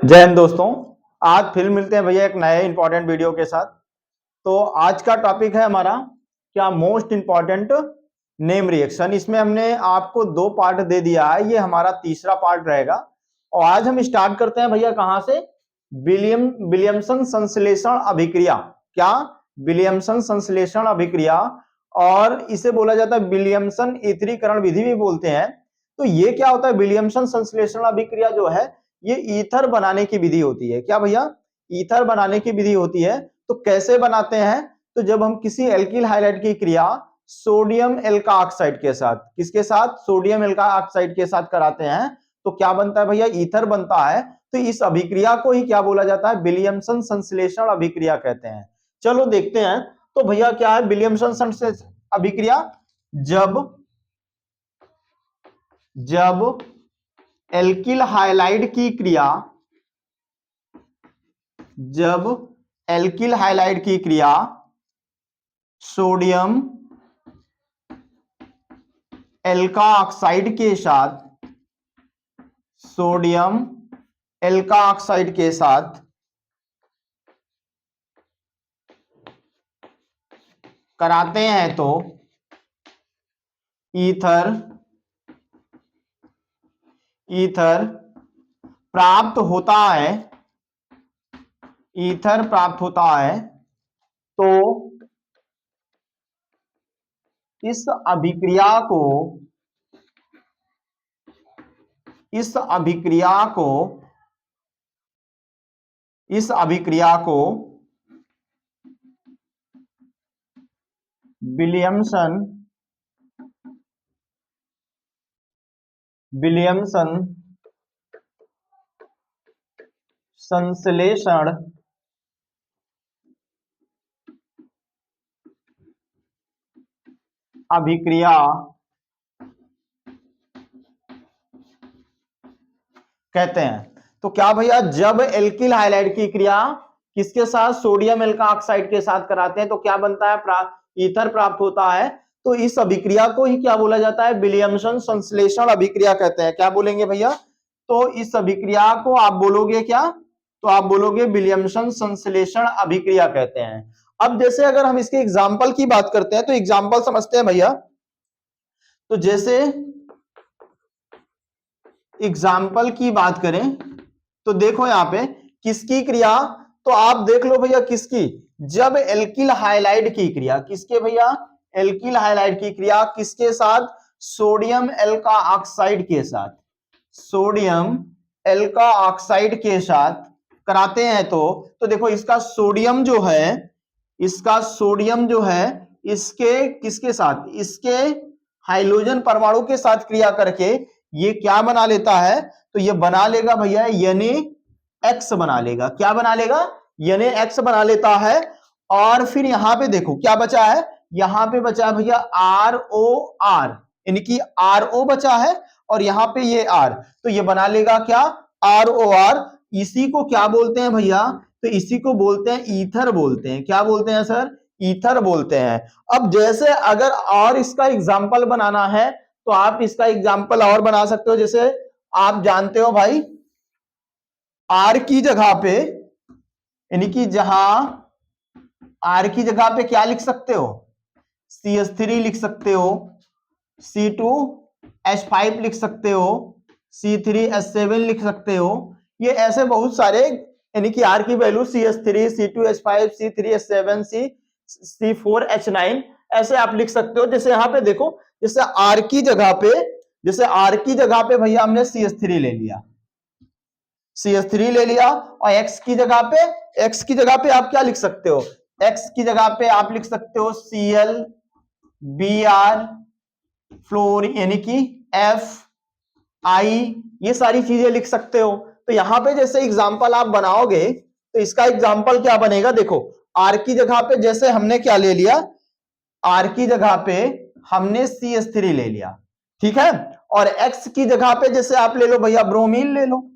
जय हिंद दोस्तों। आज फिर मिलते हैं भैया एक नए इंपॉर्टेंट वीडियो के साथ। तो आज का टॉपिक है हमारा क्या मोस्ट इंपॉर्टेंट नेम रिएक्शन। इसमें हमने आपको दो पार्ट दे दिया है, ये हमारा तीसरा पार्ट रहेगा। और आज हम स्टार्ट करते हैं भैया कहां से, विलियमसन संश्लेषण अभिक्रिया। क्या? विलियमसन संश्लेषण अभिक्रिया, और इसे बोला जाता है विलियमसन ईथरीकरण विधि भी बोलते हैं। तो ये क्या होता है? विलियमसन संश्लेषण अभिक्रिया जो है ये ईथर बनाने की विधि होती है। क्या भैया? ईथर बनाने की विधि होती है। तो कैसे बनाते हैं? तो जब हम किसी एल्किल हाइलाइड की क्रिया सोडियम एल्का ऑक्साइड के साथ, किसके साथ? सोडियम एल्का ऑक्साइड के साथ कराते हैं तो क्या बनता है भैया? ईथर बनता है। तो इस अभिक्रिया को ही क्या बोला जाता है? विलियमसन संश्लेषण अभिक्रिया कहते हैं। चलो देखते हैं। तो भैया क्या है विलियमसन संश्लेषण अभिक्रिया? जब एल्किल हाइलाइड की क्रिया, जब एल्किल हाइलाइड की क्रिया सोडियम एल्का ऑक्साइड के साथ, सोडियम एल्का ऑक्साइड के साथ कराते हैं तो ईथर प्राप्त होता है। ईथर प्राप्त होता है। तो इस अभिक्रिया को इस अभिक्रिया को विलियमसन संश्लेषण अभिक्रिया कहते हैं। तो क्या भैया, जब एल्किल हाइलाइड की क्रिया किसके साथ? सोडियम एल्का ऑक्साइड के साथ कराते हैं तो क्या बनता है? ईथर प्राप्त होता है। तो इस अभिक्रिया को ही क्या बोला जाता है? विलियमसन संश्लेषण अभिक्रिया कहते हैं। क्या बोलेंगे भैया? तो इस अभिक्रिया को आप बोलोगे क्या? तो आप बोलोगे विलियमसन संश्लेषण अभिक्रिया कहते हैं। अब जैसे अगर हम इसके एग्जाम्पल की बात करते हैं तो एग्जाम्पल समझते हैं भैया। तो जैसे एग्जाम्पल की बात करें तो देखो यहां पे किसकी क्रिया, तो आप देख लो भैया किसकी, जब एल्किल हाइलाइड की क्रिया, किसके भैया? एल्किल हाइलाइड की क्रिया किसके साथ? सोडियम एल्का ऑक्साइड के साथ, सोडियम एल्का ऑक्साइड के साथ कराते हैं तो देखो इसका सोडियम जो है, इसके किसके साथ? इसके हाइड्रोजन परमाणु के साथ क्रिया करके ये क्या बना लेता है? तो ये बना लेगा भैया NaX बना लेगा। क्या बना लेगा? NaX बना लेता है। और फिर यहां पे देखो क्या बचा है, यहां पे बचा है भैया ROR, यानी कि RO बचा है और यहां पे ये R, तो ये बना लेगा क्या? ROR। इसी को क्या बोलते हैं भैया? तो इसी को बोलते हैं ईथर बोलते हैं। क्या बोलते हैं सर? ईथर बोलते हैं। अब जैसे अगर और इसका एग्जाम्पल बनाना है तो आप इसका एग्जाम्पल और बना सकते हो। जैसे आप जानते हो भाई, आर की जगह पे, यानी कि जहां आर की जगह पे क्या लिख सकते हो? CH3 लिख सकते हो, C2H5 लिख सकते हो, C3H7 लिख सकते हो। ये ऐसे बहुत सारे, यानी कि आर की value CH3, C2H5, C3H7, C4H9 ऐसे आप लिख सकते हो। जैसे यहां पे देखो, जैसे आर की जगह पे, भैया हमने CH3 ले लिया, CH3 ले लिया, और x की जगह पे आप क्या लिख सकते हो? x की जगह पे आप लिख सकते हो Cl Br फ्लोरीन, यानी कि Fi, ये सारी चीजें लिख सकते हो। तो यहां पे जैसे एग्जांपल आप बनाओगे तो इसका एग्जांपल क्या बनेगा? देखो R की जगह पे जैसे हमने क्या ले लिया, R की जगह पे हमने CH3 ले लिया, ठीक है। और X की जगह पे जैसे आप ले लो भैया ब्रोमीन ले लो,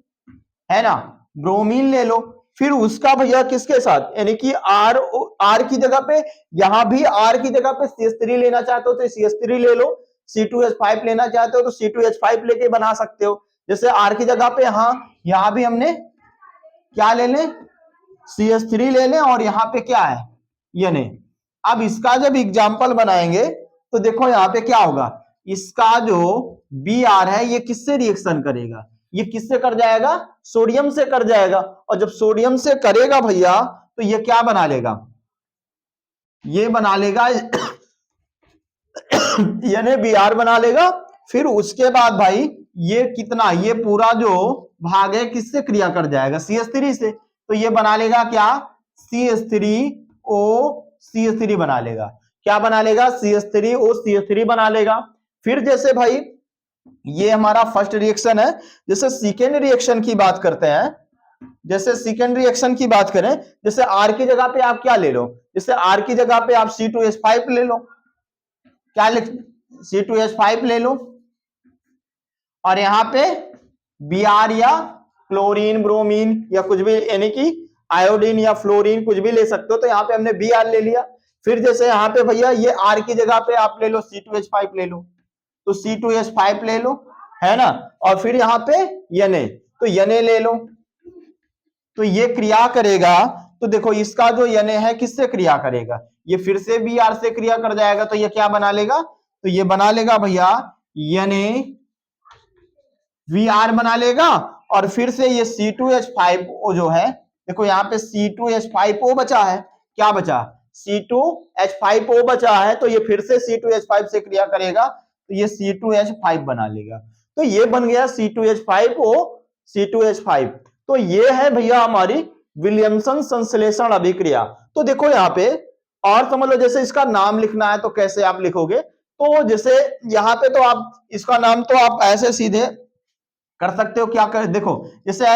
है ना, ब्रोमीन ले लो। फिर उसका भैया किसके साथ, यानी कि आर की जगह पे, यहां भी आर की जगह पे CH3 लेना चाहते हो तो CH3 ले लो, C2H5 लेना चाहते हो तो C2H5 लेके बना सकते हो। जैसे आर की जगह पे, यहां भी हमने क्या ले लें, CH3 ले लें, और यहाँ पे क्या है, Na। अब इसका जब एग्जाम्पल बनाएंगे तो देखो यहाँ पे क्या होगा, इसका जो Br है ये किससे रिएक्शन करेगा, ये किससे कर जाएगा, सोडियम से कर जाएगा। और जब सोडियम से करेगा भैया तो ये क्या बना लेगा, ये बना लेगा NaBr बना लेगा। फिर उसके बाद भाई ये कितना, ये पूरा जो भाग है किससे क्रिया कर जाएगा, CH3 से। तो ये बना लेगा क्या, CH3O CH3 बना लेगा। क्या बना लेगा, CH3O CH3 बना लेगा। फिर जैसे भाई ये हमारा फर्स्ट रिएक्शन है, जैसे सेकेंड रिएक्शन की बात करते हैं, जैसे सेकेंड रिएक्शन की बात करें, जैसे R की जगह पे आप क्या ले लो, जैसे R की जगह पे आप C2H5 ले लो, क्या लिख, C2H5 ले लो, और यहां पे Br या क्लोरीन ब्रोमीन या कुछ भी, यानी कि आयोडीन या फ्लोरीन कुछ भी ले सकते हो। तो यहाँ पे हमने Br ले लिया। फिर जैसे यहाँ पे भैया ये R की जगह पे आप ले लो C2H5 ले लो, तो C2H5 ले लो, है ना। और फिर यहाँ पे Na, तो Na ले लो, तो ये क्रिया करेगा। तो देखो इसका जो Na है किससे क्रिया करेगा, ये फिर से Br से क्रिया कर जाएगा। तो ये क्या बना लेगा, तो ये बना लेगा भैया NaVr बना लेगा। और फिर से ये C2H5O जो है, देखो यहाँ पे C2H5O बचा है, क्या बचा, C2H5O बचा है। तो ये फिर से C2H5 से क्रिया करेगा, तो ये C2H5 बना लेगा। तो ये बन गया C2H5O C2H5। तो ये है भैया हमारी विलियमसन संश्लेषण अभिक्रिया। तो देखो यहाँ पे और समझ लो, जैसे इसका नाम लिखना है तो कैसे आप लिखोगे, तो जैसे यहाँ पे तो आप इसका नाम तो आप ऐसे सीधे कर सकते हो, क्या कर, देखो जैसे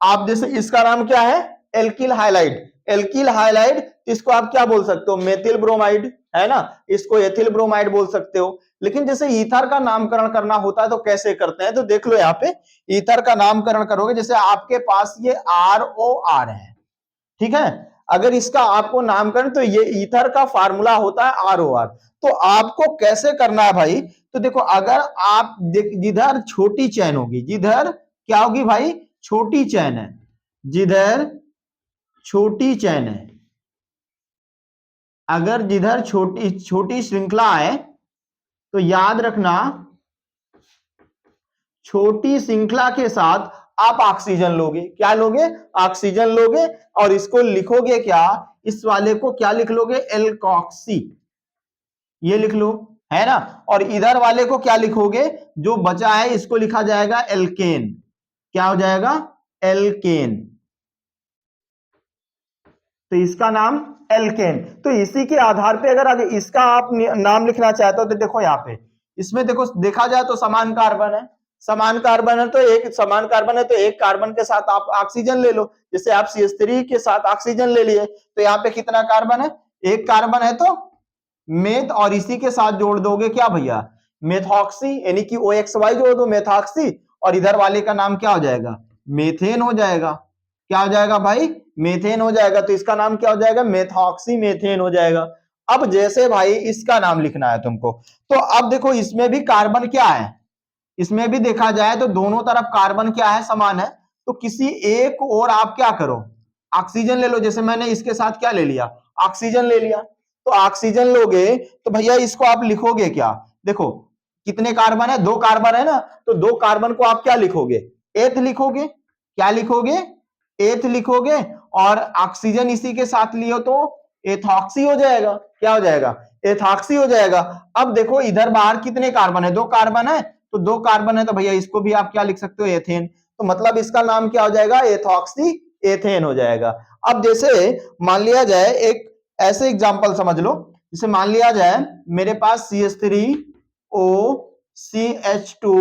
आप, जैसे इसका नाम क्या है, एल्किल हाइलाइड, एल्किल हाइलाइड, इसको आप क्या बोल सकते हो, मेथिल ब्रोमाइड, है ना, इसको एथिल ब्रोमाइड बोल सकते हो। लेकिन जैसे ईथर का नामकरण करना होता है तो कैसे करते हैं, तो देख लो यहाँ पे ईथर का नामकरण करोगे, जैसे आपके पास ये ROR है, ठीक है, अगर इसका आपको नामकरण, तो ये ईथर का फार्मूला होता है ROR। तो आपको कैसे करना है भाई, तो देखो अगर आप जिधर छोटी चैन होगी, जिधर क्या होगी भाई, छोटी चैन है, जिधर छोटी चैन है, अगर जिधर छोटी छोटी श्रृंखला है, तो याद रखना छोटी श्रृंखला के साथ आप ऑक्सीजन लोगे, क्या लोगे, ऑक्सीजन लोगे, और इसको लिखोगे क्या, इस वाले को क्या लिख लोगे, एल्कोक्सी, ये लिख लो, है ना। और इधर वाले को क्या लिखोगे, जो बचा है इसको लिखा जाएगा एल्केन, क्या हो जाएगा, एल्केन, तो इसका नाम एल्केन। तो इसी के आधार पे अगर इसका आप नाम लिखना चाहते हो, तो देखो यहाँ पे इसमें देखो, देखा जाए तो समान कार्बन है, समान कार्बन है, तो एक समान कार्बन है, तो एक कार्बन के साथ आप ऑक्सीजन ले लो। जैसे आप CH3 के साथ ऑक्सीजन ले लिए, तो यहाँ पे कितना कार्बन है, एक कार्बन है, तो मेथ, और इसी के साथ जोड़ दोगे क्या भैया, मेथॉक्सी, यानी कि OXY जोड़ दो, मेथॉक्सी, और इधर वाले का नाम क्या हो जाएगा, मेथेन हो जाएगा, क्या हो जाएगा भाई, मेथेन हो जाएगा। तो इसका नाम क्या हो जाएगा, मेथॉक्सी मेथेन हो जाएगा। अब जैसे भाई इसका नाम लिखना है तुमको, तो अब देखो इसमें भी कार्बन क्या है, इसमें भी देखा जाए तो दोनों तरफ कार्बन क्या है, समान है। तो किसी एक और आप क्या करो, ऑक्सीजन ले लो, जैसे मैंने इसके साथ क्या ले लिया, ऑक्सीजन ले लिया। तो ऑक्सीजन लोगे तो भैया इसको आप लिखोगे क्या, देखो कितने कार्बन है, दो कार्बन है ना, तो दो कार्बन को आप क्या लिखोगे, एथ लिखोगे, क्या लिखोगे, एथ लिखोगे, और ऑक्सीजन इसी के साथ लियो तो एथॉक्सी हो जाएगा, क्या हो जाएगा, एथॉक्सी हो जाएगा। अब देखो इधर बाहर कितने कार्बन है, दो कार्बन है, तो दो कार्बन है, तो भैया इसको भी आप क्या लिख सकते हो, एथेन। तो मतलब इसका नाम क्या हो जाएगा, एथॉक्सी एथेन हो जाएगा। अब जैसे मान लिया जाए, एक ऐसे एग्जांपल समझ लो, जैसे मान लिया जाए मेरे पास CH3O CH2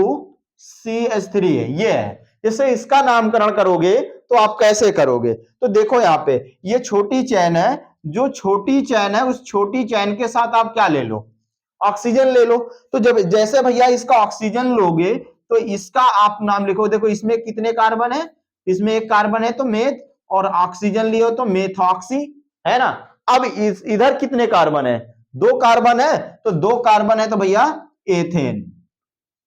CH3 है, ये है। जैसे इसका नामकरण करोगे तो आप कैसे करोगे, तो देखो यहाँ पे ये छोटी चैन है, जो छोटी चैन है उस छोटी चैन के साथ आप क्या ले लो, ऑक्सीजन ले लो। तो जब जैसे भैया इसका ऑक्सीजन लोगे तो इसका आप नाम लिखो, देखो इसमें कितने कार्बन है, इसमें एक कार्बन है, तो मेथ, और ऑक्सीजन लियो तो मेथॉक्सी, है ना। अब इधर कितने कार्बन है, दो कार्बन है, तो दो कार्बन है, तो भैया एथेन,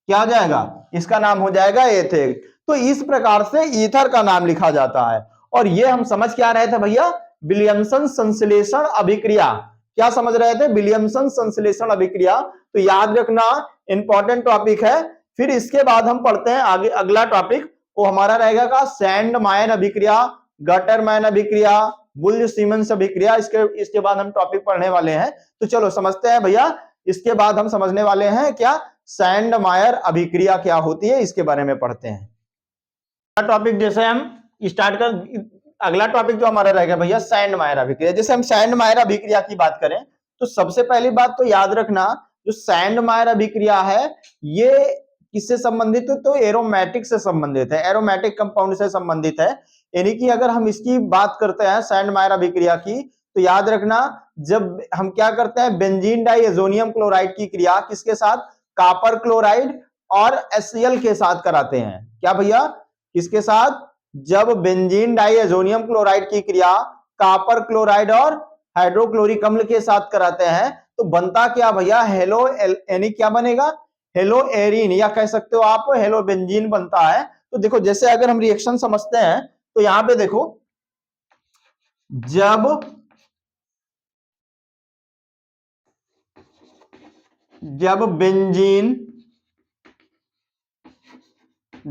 क्या हो जाएगा, इसका नाम हो जाएगा एथेन। तो इस प्रकार से ईथर का नाम लिखा जाता है। और ये हम समझ क्या रहे थे भैया, विलियमसन संश्लेषण अभिक्रिया। क्या समझ रहे थे, विलियमसन संश्लेषण अभिक्रिया। तो याद रखना इंपॉर्टेंट टॉपिक है। फिर इसके बाद हम पढ़ते हैं आगे अगला टॉपिक, वो हमारा रहेगा का सैंड मायन अभिक्रिया, गटरमैन अभिक्रिया, बुल्ज सीमेंस अभिक्रिया। इसके बाद हम टॉपिक पढ़ने वाले हैं। तो चलो समझते हैं भैया, इसके बाद हम समझने वाले हैं क्या सैंड मायर अभिक्रिया क्या होती है, इसके बारे में पढ़ते हैं। टॉपिक जैसे हम स्टार्ट कर, अगला टॉपिक जो हमारा रहेगा भैया सैंड मायर अभिक्रिया। जैसे हम सैंड मायर अभिक्रिया की बात करें तो सबसे पहली बात तो याद रखना, जो सैंड मायर अभिक्रिया है ये किससे संबंधित है, तो एरोमेटिक से संबंधित है, एरोमेटिक कंपाउंड से संबंधित है। यानी कि अगर हम इसकी बात करते हैं सैंड मायर अभिक्रिया की, तो याद रखना जब हम क्या करते हैं, बेंजीन डाइएजोनियम क्लोराइड की क्रिया किसके साथ, कॉपर क्लोराइड और HCl के साथ कराते हैं। क्या भैया, किसके साथ, जब बेंजीन डाइएजोनियम क्लोराइड की क्रिया कॉपर क्लोराइड और हाइड्रोक्लोरिक अम्ल के साथ कराते हैं तो बनता क्या भैया, हेलो यानी क्या बनेगा, हेलो एरिन, या कह सकते हो आप हेलो बेंजीन बनता है। तो देखो जैसे अगर हम रिएक्शन समझते हैं तो यहां पे देखो, जब बेंजीन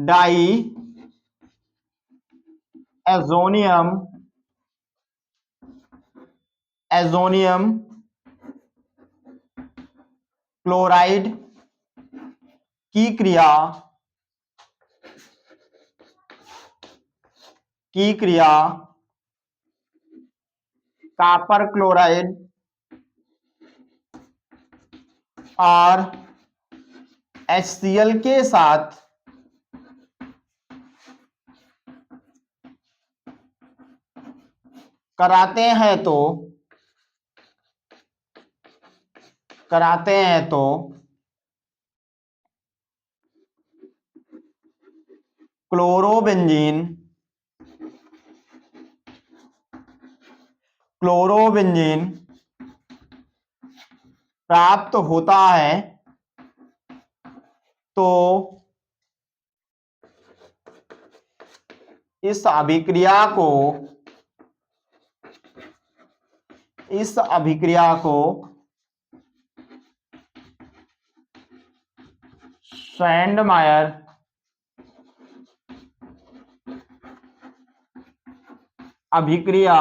डाई एजोनियम क्लोराइड की क्रिया कॉपर क्लोराइड और HCl के साथ कराते हैं तो क्लोरोबेंजीन प्राप्त होता है। तो इस अभिक्रिया को सैंड मायर अभिक्रिया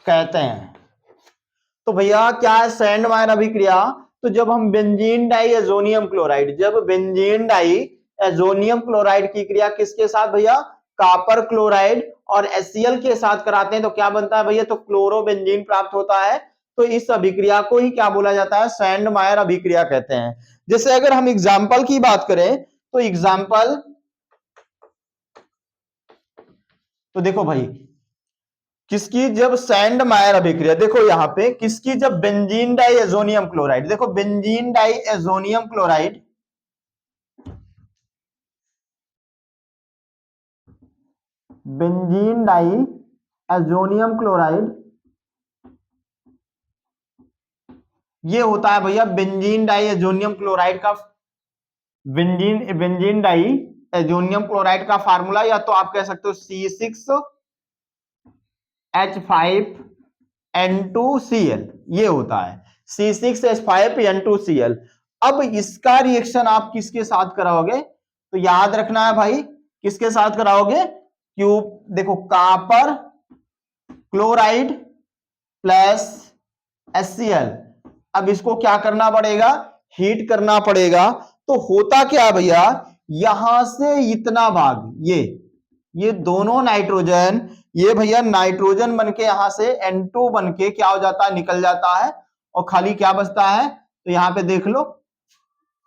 कहते हैं। तो भैया क्या है सैंड मायर अभिक्रिया, तो जब हम बेंजीन डाइएजोनियम क्लोराइड की क्रिया किसके साथ भैया, कॉपर क्लोराइड और HCl के साथ कराते हैं तो क्या बनता है भैया, तो क्लोरोबेंजीन प्राप्त होता है। तो इस अभिक्रिया को ही क्या बोला जाता है, सैंड मायर अभिक्रिया कहते हैं। जैसे अगर हम एग्जाम्पल की बात करें तो एग्जाम्पल, तो देखो भाई किसकी, जब सैंड मायर अभिक्रिया, देखो यहां पे किसकी, जब बेंजीन डाइएजोनियम क्लोराइड, देखो बेंजीन डाइएजोनियम क्लोराइड ये होता है भैया बेंजीन डाइएजोनियम क्लोराइड का, बेंजीन डाइएजोनियम क्लोराइड का फार्मूला या तो आप कह सकते हो C6H5N2Cl, ये होता है C6H5N2Cl। अब इसका रिएक्शन आप किसके साथ कराओगे, तो याद रखना है भाई किसके साथ कराओगे, क्यूब, देखो कॉपर क्लोराइड प्लस HCl। अब इसको क्या करना पड़ेगा, हीट करना पड़ेगा। तो होता क्या भैया, यहां से इतना भाग, ये दोनों नाइट्रोजन, ये भैया नाइट्रोजन बनके यहां से N2 बनके क्या हो जाता है, निकल जाता है और खाली क्या बचता है, तो यहां पे देख लो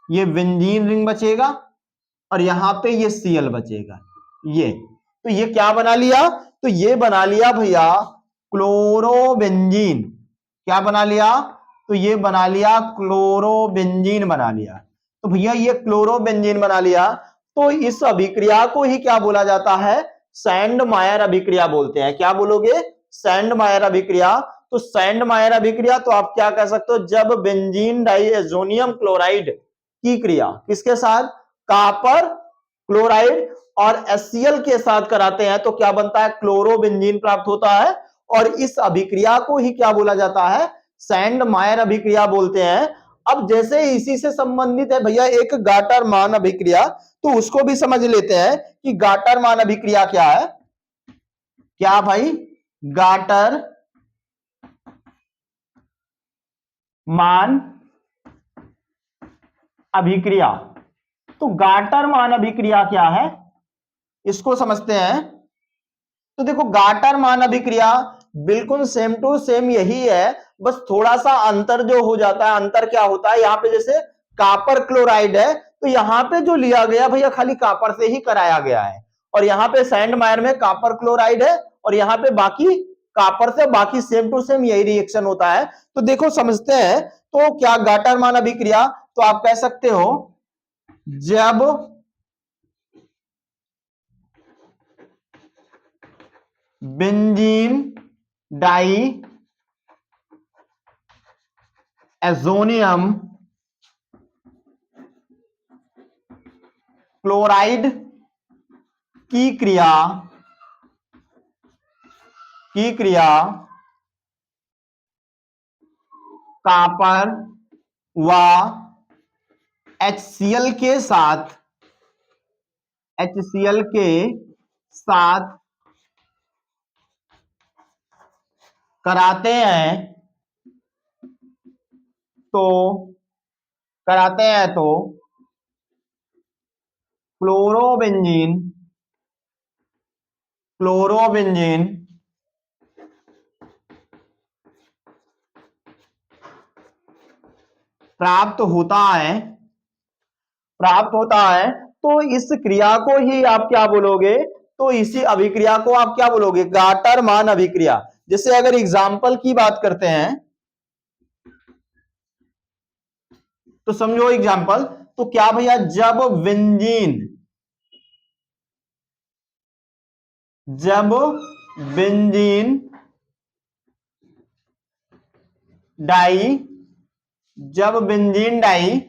ये बेंजीन रिंग बचेगा और यहां पे ये Cl बचेगा। ये तो ये क्या बना लिया, तो ये बना लिया भैया क्लोरोबेंजीन। क्या बना लिया, तो ये बना लिया क्लोरोबेंजीन बना लिया। तो भैया ये क्लोरोबेंजीन बना लिया, तो इस अभिक्रिया को ही क्या बोला जाता है, सैंड मायर अभिक्रिया बोलते हैं। क्या बोलोगे, सैंड मायर अभिक्रिया। तो सैंड मायर अभिक्रिया तो आप क्या कह सकते हो, जब बेंजीन डाइएजोनियम क्लोराइड की क्रिया किसके साथ, कॉपर क्लोराइड और HCl के साथ कराते हैं तो क्या बनता है, क्लोरोबेंजीन प्राप्त होता है। और इस अभिक्रिया को ही क्या बोला जाता है, सैंडमायर अभिक्रिया बोलते हैं। अब जैसे इसी से संबंधित है भैया एक गाटरमान अभिक्रिया, तो उसको भी समझ लेते हैं कि गाटरमान अभिक्रिया क्या है। क्या भाई, गाटर मान अभिक्रिया। तो गाटर मान अभिक्रिया क्या है, इसको समझते हैं। तो देखो गाटर मान अभिक्रिया बिल्कुल सेम टू सेम यही है, बस थोड़ा सा अंतर जो हो जाता है, अंतर क्या होता है, यहां पे जैसे कॉपर क्लोराइड है तो यहां पे जो लिया गया भैया खाली कॉपर से ही कराया गया है, और यहां पे सैंडमायर में कॉपर क्लोराइड है और यहां पे बाकी कॉपर से, बाकी सेम टू सेम यही रिएक्शन होता है। तो देखो समझते हैं, तो क्या गाटर मान अभिक्रिया, तो आप कह सकते हो जब बेंजीन डाई एजोनियम क्लोराइड की क्रिया कॉपर व HCl के साथ कराते हैं तो क्लोरोबेंजीन प्राप्त होता है। तो इस क्रिया को ही आप क्या बोलोगे, तो इसी अभिक्रिया को आप क्या बोलोगे, गाटर मान अभिक्रिया। जैसे अगर एग्जाम्पल की बात करते हैं तो समझो एग्जाम्पल, तो क्या भैया, जब बेंजीन डाई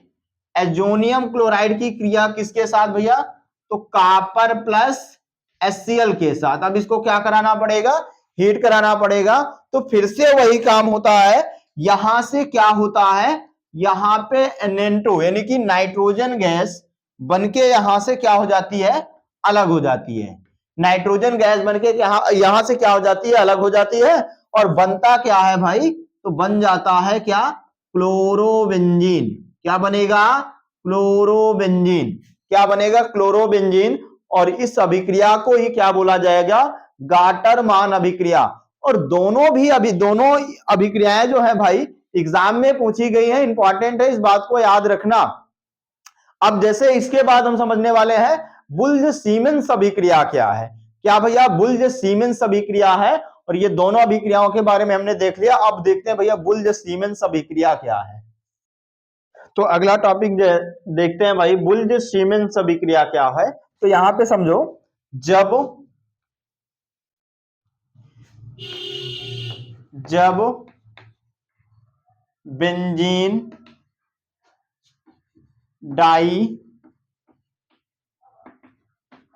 एजोनियम क्लोराइड की क्रिया किसके साथ भैया, तो कॉपर प्लस HCl के साथ। अब इसको क्या कराना पड़ेगा, हीट कराना पड़ेगा। तो फिर से वही काम होता है, यहां से क्या होता है, यहां पे NN2 यानी कि नाइट्रोजन गैस बनके यहां से क्या हो जाती है, अलग हो जाती है। नाइट्रोजन गैस बनके यहां से क्या हो जाती है, अलग हो जाती है। और बनता क्या है भाई, तो बन जाता है क्या, क्लोरोबेंजीन। क्या बनेगा, क्लोरोबेंजीन। क्या बनेगा, क्लोरोबेंजीन। और इस अभिक्रिया को ही क्या बोला जाएगा, गाटर मान अभिक्रिया। और दोनों अभिक्रियाएं जो है भाई एग्जाम में पूछी गई है, इंपॉर्टेंट है, इस बात को याद रखना। अब जैसे इसके बाद हम समझने वाले हैं बुल्ज सीमेंस अभिक्रिया क्या है। क्या भैया, बुल्ज सीमेंस अभिक्रिया है। और ये दोनों अभिक्रियाओं के बारे में हमने देख लिया। अब देखते हैं भैया बुल्ज सीमेंस अभिक्रिया क्या है। तो अगला टॉपिक देखते हैं भाई, बुल्ज सीमेंस अभिक्रिया क्या है। तो यहां पे समझो, जब बेंजीन डाई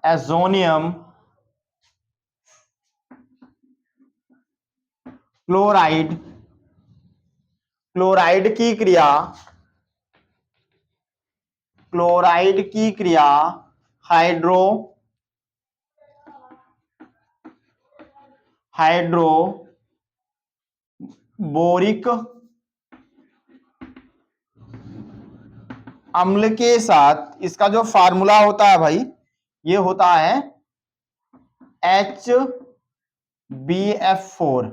एजोनियम क्लोराइड की क्रिया हाइड्रोबोरिक अम्ल के साथ, इसका जो फार्मूला होता है भाई ये होता है HbF4।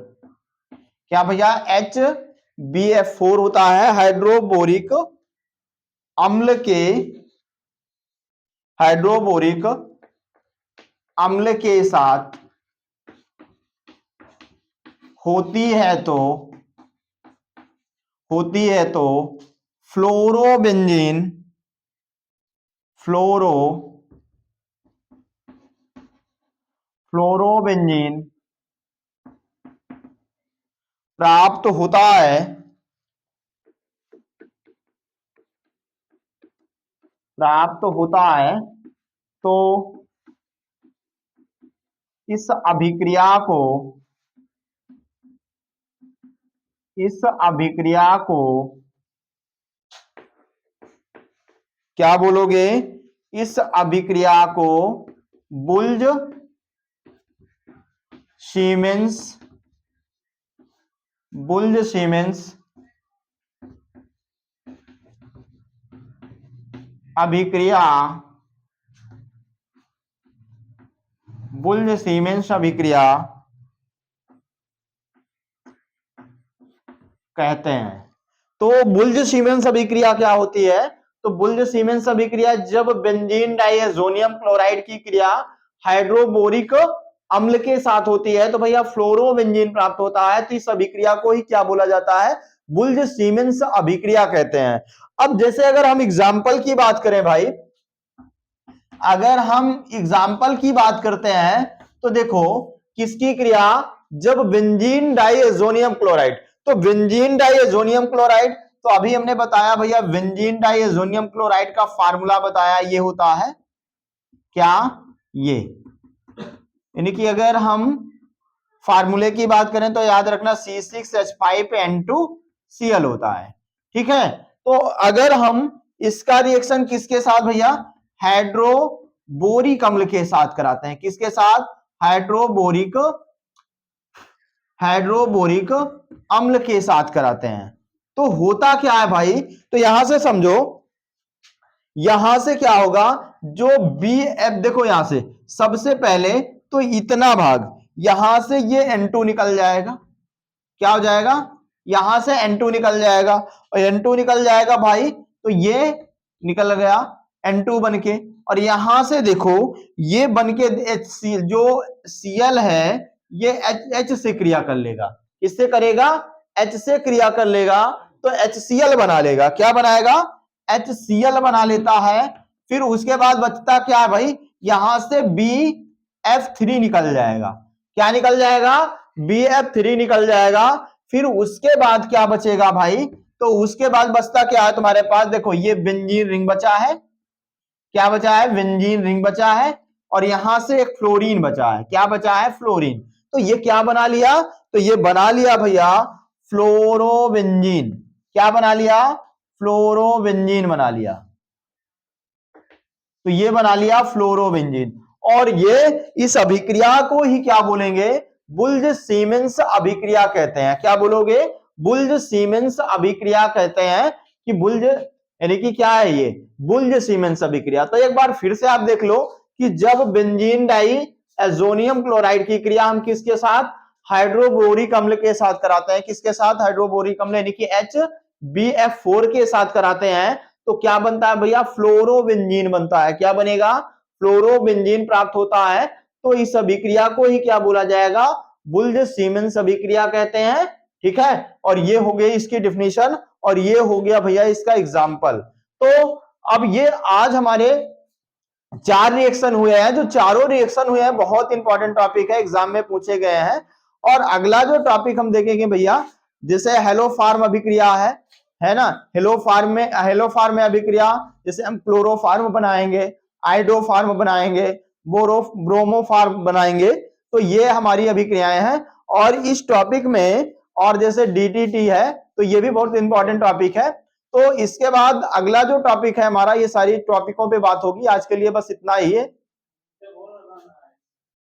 क्या भैया, HbF4 होता है हाइड्रोबोरिक अम्ल के साथ होती है तो फ्लोरोबेंजीन प्राप्त होता है तो इस अभिक्रिया को क्या बोलोगे? इस अभिक्रिया को बुल्ज सीमेंस अभिक्रिया कहते हैं। तो बुल्ज सीमेंस अभिक्रिया क्या होती है? तो बुल्ज सीमेंस अभिक्रिया जब बेंजीन डाइएजोनियम क्लोराइड की क्रिया हाइड्रोबोरिक अम्ल के साथ होती है तो भैया फ्लोरोबेंजीन प्राप्त होता है। तो इस अभिक्रिया को ही क्या बोला जाता है? बुल्ज सीमेंस अभिक्रिया कहते हैं। अब जैसे अगर हम एग्जाम्पल की बात करें भाई, अगर हम एग्जाम्पल की बात करते हैं तो देखो किसकी क्रिया? जब बेंजीन डाइएजोनियम क्लोराइड, तो बेंजीन डाइएजोनियम क्लोराइड, तो अभी हमने बताया भैया बेंजीन डाइएजोनियम क्लोराइड का फार्मूला बताया, ये होता है क्या? ये, यानी कि अगर हम फार्मूले की बात करें तो याद रखना C6H5N2Cl होता है। ठीक है, तो अगर हम इसका रिएक्शन किसके साथ भैया? हाइड्रोबोरिक अम्ल के साथ कराते हैं। किसके साथ? हाइड्रोबोरिक अम्ल के साथ कराते हैं। तो होता क्या है भाई? तो यहां से समझो, यहां से क्या होगा? जो BF, देखो यहां से सबसे पहले तो इतना भाग, यहां से ये N2 निकल जाएगा। क्या हो जाएगा? यहां से N2 निकल जाएगा, और N2 निकल जाएगा भाई, तो ये निकल गया N2 बन के, और यहां से देखो ये बन के जो Cl है ये H से क्रिया कर लेगा। किससे करेगा? H से क्रिया कर लेगा, तो HCl बना लेगा। क्या बनाएगा? HCl बना लेता है। फिर उसके बाद बचता क्या है भाई? यहां से BF3 निकल जाएगा। क्या निकल जाएगा? BF3 निकल जाएगा। फिर उसके बाद क्या बचेगा भाई? तो उसके बाद बचता क्या है तुम्हारे पास? देखो ये बेंजीन रिंग बचा है। क्या बचा है? बेंजीन रिंग बचा है, और यहां से एक फ्लोरीन बचा है। क्या बचा है? फ्लोरीन। तो ये क्या बना लिया? तो ये बना लिया भैया फ्लोरोबेंजीन। क्या बना लिया? फ्लोरोबेंजीन बना लिया। तो ये बना लिया फ्लोरोबेंजीन, और ये इस अभिक्रिया को ही क्या बोलेंगे? बुल्ज सीमेंस अभिक्रिया कहते हैं। क्या बोलोगे? बुल्ज सीमेंस अभिक्रिया कहते हैं। कि बुल्ज यानी कि क्या है ये? बुल्ज सीमेंस अभिक्रिया। तो एक बार फिर से आप देख लो कि जब बेंजीन डाइएजोनियम क्लोराइड की क्रिया हम किसके साथ? हाइड्रोबोरिक अम्ल के साथ कराते हैं। किसके साथ? हाइड्रोबोरिक अम्ल यानी कि HBF4 के साथ कराते हैं, तो क्या बनता है भैया? फ्लोरोबेंजीन बनता है। क्या बनेगा? फ्लोरोबेंजीन प्राप्त होता है। तो इस अभिक्रिया को ही क्या बोला जाएगा? बुल्ज सीमेंस अभिक्रिया कहते हैं। ठीक है, और ये हो गई इसकी डिफिनीशन, और ये हो गया भैया इसका एग्जाम्पल। तो अब ये आज हमारे 4 रिएक्शन हुए हैं, जो चारों रिएक्शन हुए हैं बहुत इंपॉर्टेंट टॉपिक है, एग्जाम में पूछे गए हैं। और अगला जो टॉपिक हम देखेंगे भैया, जैसे हेलोफार्म अभिक्रिया है ना? हेलोफार्म में अभिक्रिया, जैसे हम क्लोरोफार्म बनाएंगे, आइडोफार्म बनाएंगे, ब्रोमोफार्म बनाएंगे। तो ये हमारी अभिक्रियाएं हैं। और इस टॉपिक में, और जैसे DTT है, तो ये भी बहुत इंपॉर्टेंट टॉपिक है। तो इसके बाद अगला जो टॉपिक है हमारा, ये सारी टॉपिकों पे बात होगी। आज के लिए बस इतना ही है।